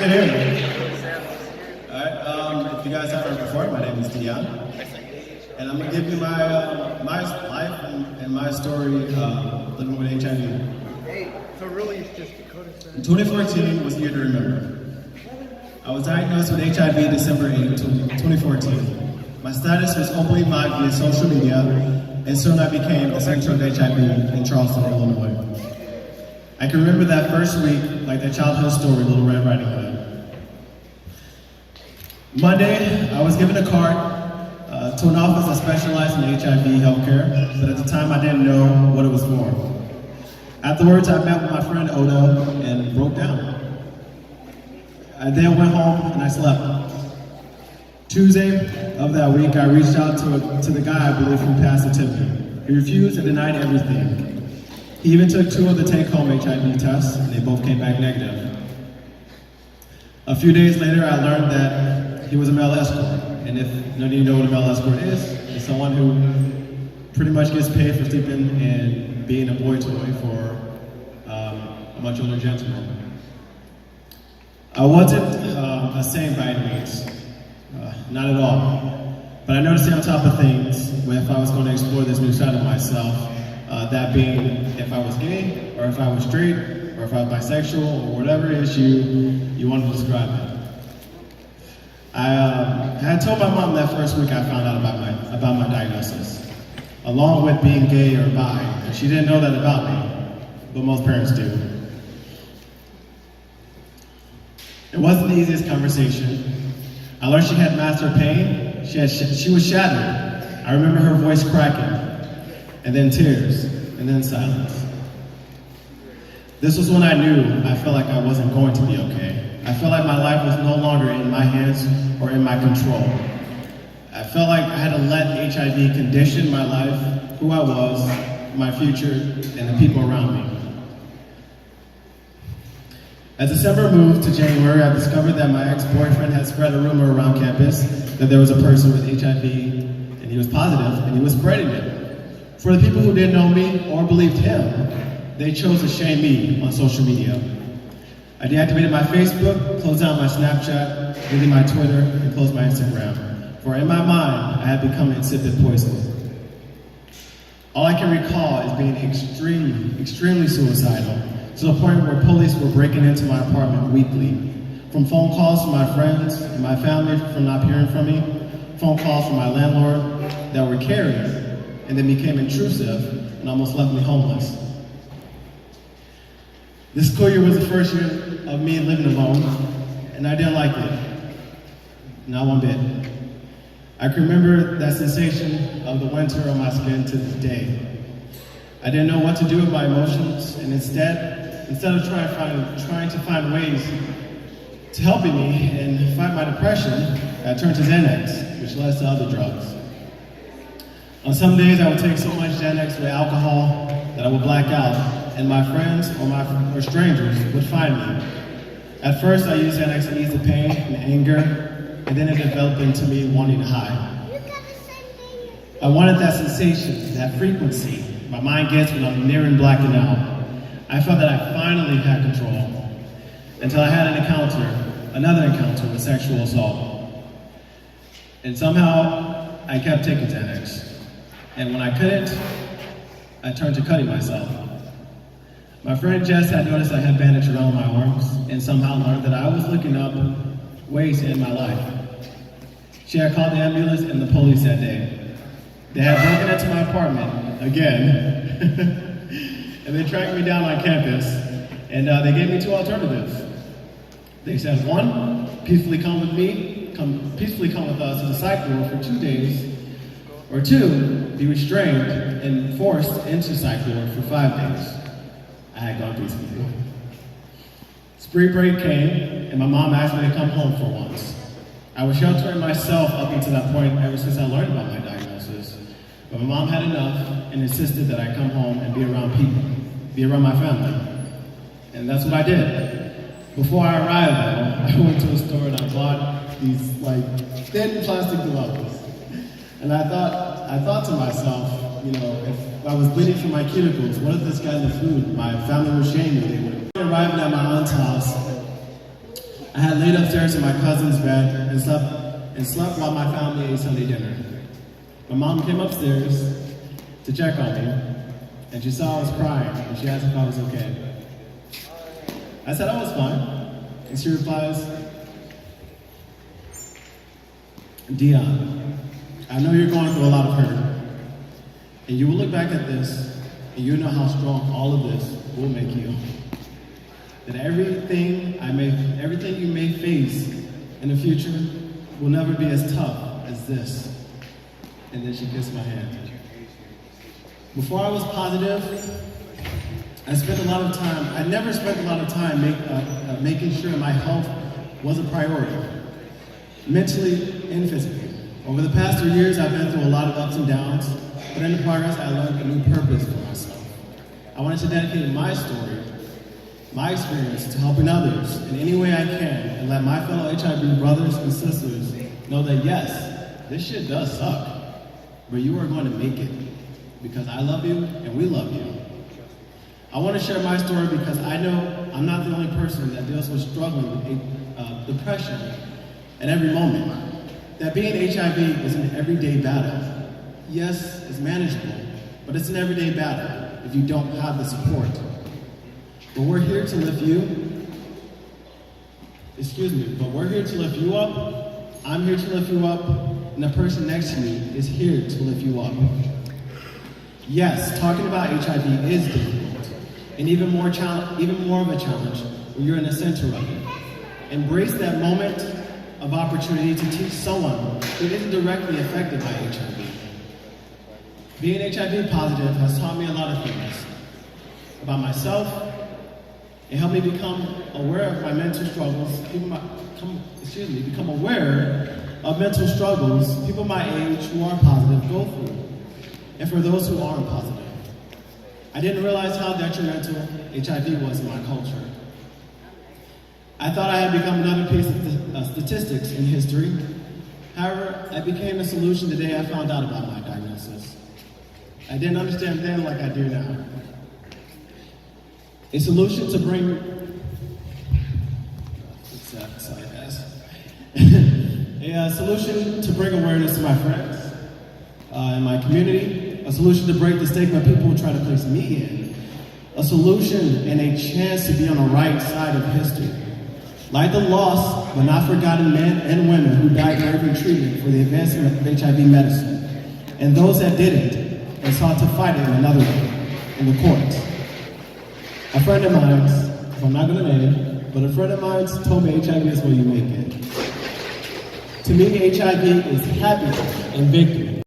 can hear me. All right. If you guys haven't heard before, my name is Dion, and I'm gonna give you my my life and my story living with HIV. Hey, so really it's just 2014 was a year to remember. I was diagnosed with HIV December 8, 2014. My status was openly live via social media, and soon I became the center of HIV in Charleston, Illinois. I can remember that first week like the childhood story, Little Red Riding Hood. Monday, I was given a card to an office that specialized in HIV healthcare, but at the time I didn't know what it was for. Afterwards, I met with my friend Odo and broke down. I then went home and I slept. Tuesday of that week, I reached out to the guy I believe from Pastor Tiffany. He refused and denied everything. He even took 2 of the take-home HIV tests, and they both came back negative. A few days later, I learned that he was a male escort. And if none of you know what a male escort is, it's someone who pretty much gets paid for sleeping and being a boy toy for a much older gentleman. I wasn't a saint by any means, not at all. But I noticed to stay on top of things if I was going to explore this new side of myself, that being if I was gay, or if I was straight, or if I was bisexual, or whatever issue you want to describe it. I had told my mom that first week I found out about my diagnosis, along with being gay or bi. And she didn't know that about me, but most parents do. It wasn't the easiest conversation. I learned she had master pain. She was shattered. I remember her voice cracking, and then tears, and then silence. This was when I knew I felt like I wasn't going to be okay. I felt like my life was no longer in my hands or in my control. I felt like I had to let HIV condition my life, who I was, my future, and the people around me. As December moved to January, I discovered that my ex-boyfriend had spread a rumor around campus that there was a person with HIV, and he was positive, and he was spreading it. For the people who didn't know me or believed him, they chose to shame me on social media. I deactivated my Facebook, closed down my Snapchat, deleted my Twitter, and closed my Instagram. For in my mind, I had become insipid poison. All I can recall is being extremely suicidal, to the point where police were breaking into my apartment weekly. From phone calls from my friends and my family for not hearing from me, phone calls from my landlord that were carrying, and then became intrusive and almost left me homeless. This school year was the first year of me living alone, and I didn't like it. Not one bit. I can remember that sensation of the winter on my skin to this day. I didn't know what to do with my emotions, and instead of trying to find ways to help me and fight my depression, I turned to Xanax, which led to other drugs. On some days, I would take so much Xanax with alcohol that I would black out, and my friends or strangers would find me. At first, I used Xanax to ease the pain and anger, and then it developed into me wanting to hide. I wanted that sensation, that frequency my mind gets when I'm nearing blacking out. I felt that I finally had control, until I had another encounter with sexual assault. And somehow, I kept taking Xanax. And when I couldn't, I turned to cutting myself. My friend Jess had noticed I had bandage around my arms and somehow learned that I was looking up ways to end my life. She had called the ambulance and the police that day. They had broken into my apartment again, and they tracked me down on campus, and they gave me 2 alternatives. They said, 1, peacefully come with us to the psych ward for 2 days, or 2, be restrained and forced into psych ward for 5 days. I had gone peacefully. Spring break came, and my mom asked me to come home for once. I was sheltering myself up until that point ever since I learned about my diagnosis. But my mom had enough and insisted that I come home and be around people, be around my family. And that's what I did. Before I arrived though, I went to a store and I bought these thin plastic gloves. And I thought to myself, if I was bleeding from my cuticles, what if this got in the food? My family would shame me. Arriving at my aunt's house, I had laid upstairs in my cousin's bed and slept while my family ate Sunday dinner. My mom came upstairs to check on me, and she saw I was crying, and she asked if I was okay. I said I was fine, and she replies, Dion, I know you're going through a lot of hurt, and you will look back at this, and you know how strong all of this will make you. That everything you may face in the future will never be as tough as this. And then she kissed my hand. Before I was positive, I never spent a lot of time making sure my health was a priority, mentally and physically. Over the past 3 years, I've been through a lot of ups and downs, but in the progress, I learned a new purpose for myself. I wanted to dedicate my story, my experience, to helping others in any way I can, and let my fellow HIV brothers and sisters know that yes, this shit does suck, but you are going to make it, because I love you and we love you. I want to share my story because I know I'm not the only person that deals with struggling with depression at every moment. That being HIV is an everyday battle. Yes, it's manageable, but it's an everyday battle if you don't have the support. But we're here to lift you up. I'm here to lift you up, and the person next to me is here to lift you up. Yes, talking about HIV is difficult, and even more of a challenge when you're in the center of it. Embrace that moment of opportunity to teach someone who isn't directly affected by HIV. Being HIV positive has taught me a lot of things about myself. It helped me become aware of my mental struggles, become aware of mental struggles people my age who are positive go through, and for those who aren't positive. I didn't realize how detrimental HIV was in my culture. I thought I had become another piece of statistics in history. However, I became a solution the day I found out about my diagnosis. I didn't understand then like I do now. A solution to bring, a solution to bring awareness to my friends and my community, a solution to break the stigma people try to place me in, a solution and a chance to be on the right side of history. Like the lost but not forgotten men and women who died braving treatment for the advancement of HIV medicine, and those that didn't and sought to fight it in another way, in the courts. A friend of mine, who I'm not going to name, but a friend of mine told me HIV is where you make it. To me, HIV is happiness and victory.